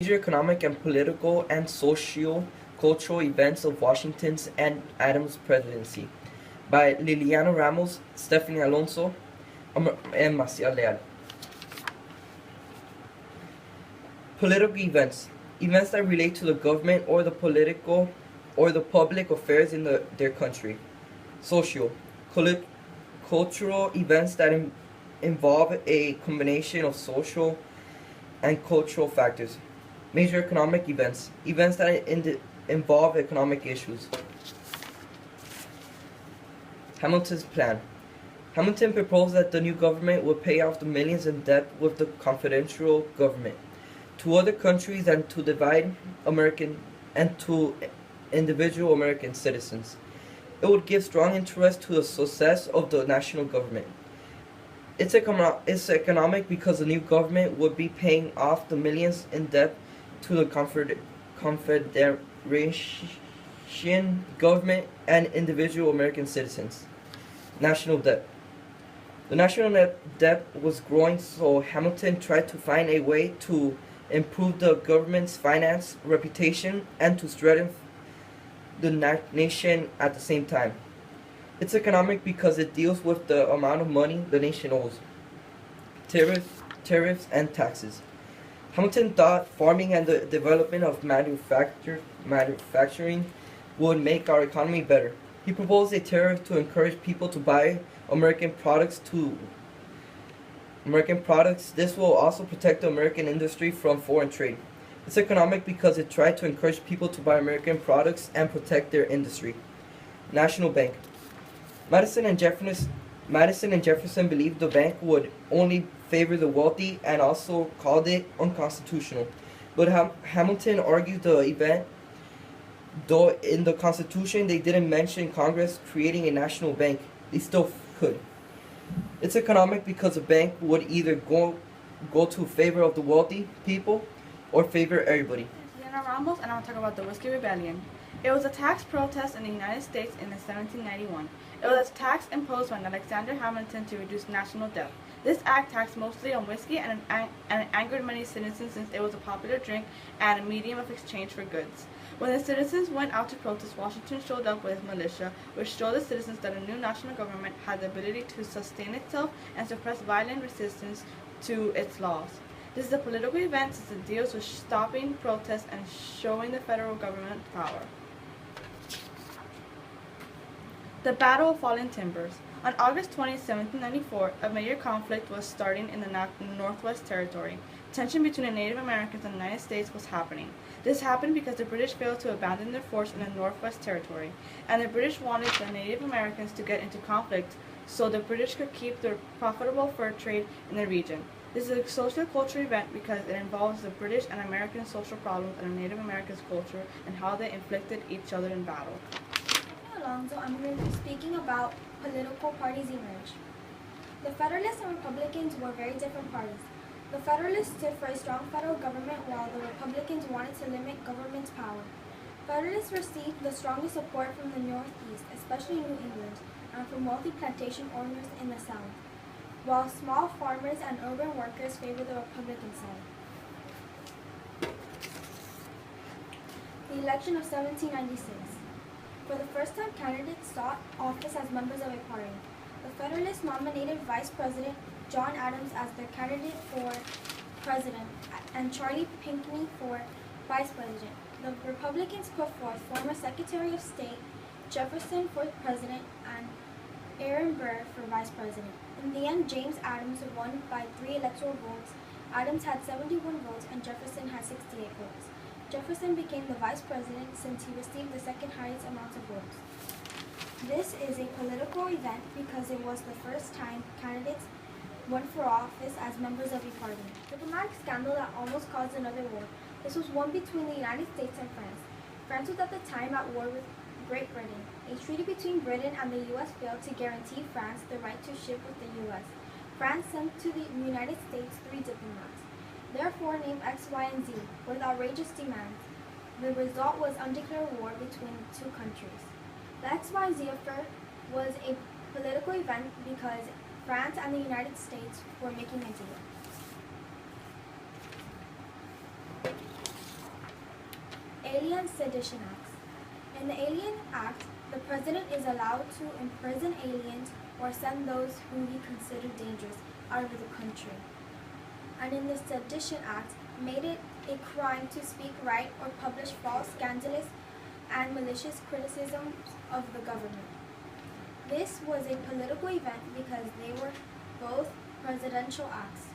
Major economic and political and socio-cultural events of Washington's and Adams' presidency by Liliana Ramos, Stephanie Alonso, and Marcial. Leal. Political events. Events that relate to the government or the political or the public affairs in their country. Social. Cultural events that involve a combination of social and cultural factors. Major economic events. Events that involve economic issues. Hamilton's plan. Hamilton proposed that the new government would pay off the millions in debt with the confederal government to other countries and to divide American and to individual American citizens. It would give strong interest to the success of the national government. It's economic because the new government would be paying off the millions in debt to the confederation government and individual American citizens. National debt. The national debt was growing, so Hamilton tried to find a way to improve the government's finance reputation and to strengthen the nation at the same time. It's economic because it deals with the amount of money the nation owes, tariffs, and taxes. Hamilton thought farming and the development of manufacturing would make our economy better. He proposed a tariff to encourage people to buy American products. This will also protect the American industry from foreign trade. It's economic because it tried to encourage people to buy American products and protect their industry. National Bank. Madison and Jefferson believed the bank would only favor the wealthy and also called it unconstitutional. But Hamilton argued the event, though in the Constitution they didn't mention Congress creating a national bank, they still could. It's economic because the bank would either go to favor of the wealthy people or favor everybody. Liliana Ramos, and I'll talk about the Whiskey Rebellion. It was a tax protest in the United States in 1791. It was a tax imposed by Alexander Hamilton to reduce national debt. This act taxed mostly on whiskey and angered many citizens since it was a popular drink and a medium of exchange for goods. When the citizens went out to protest, Washington showed up with his militia, which showed the citizens that a new national government had the ability to sustain itself and suppress violent resistance to its laws. This is a political event since it deals with stopping protests and showing the federal government power. The Battle of Fallen Timbers. On August 20, 1794, a major conflict was starting in the Northwest Territory. Tension between the Native Americans and the United States was happening. This happened because the British failed to abandon their force in the Northwest Territory, and the British wanted the Native Americans to get into conflict so the British could keep their profitable fur trade in the region. This is a social-cultural event because it involves the British and American social problems and the Native Americans' culture and how they inflicted each other in battle. Alonso, I'm going to be speaking about political parties emerge. The Federalists and Republicans were very different parties. The Federalists stood for a strong federal government while the Republicans wanted to limit government's power. Federalists received the strongest support from the Northeast, especially New England, and from wealthy plantation owners in the South, while small farmers and urban workers favored the Republican side. The election of 1796. For the first time, candidates sought office as members of a party. The Federalists nominated Vice President John Adams as their candidate for president and Charlie Pinckney for vice president. The Republicans put forth former Secretary of State Jefferson for president and Aaron Burr for vice president. In the end, James Adams won by 3 electoral votes. Adams had 71 votes and Jefferson had 68 votes. Jefferson became the vice president since he received the second highest amount of votes. This is a political event because it was the first time candidates won for office as members of a party. Diplomatic scandal that almost caused another war. This was one between the United States and France. France was at the time at war with Great Britain. A treaty between Britain and the U.S. failed to guarantee France the right to ship with the U.S. France sent to the United States 3 diplomats, therefore named X, Y, and Z, with outrageous demands. The result was undeclared war between the two countries. The X, Y, and Z affair was a political event because France and the United States were making a deal. Alien Sedition Acts. In the Alien Act, the President is allowed to imprison aliens or send those who he considered dangerous out of the country. And in the Sedition Act, made it a crime to speak right or publish false, scandalous, and malicious criticisms of the government. This was a political event because they were both presidential acts.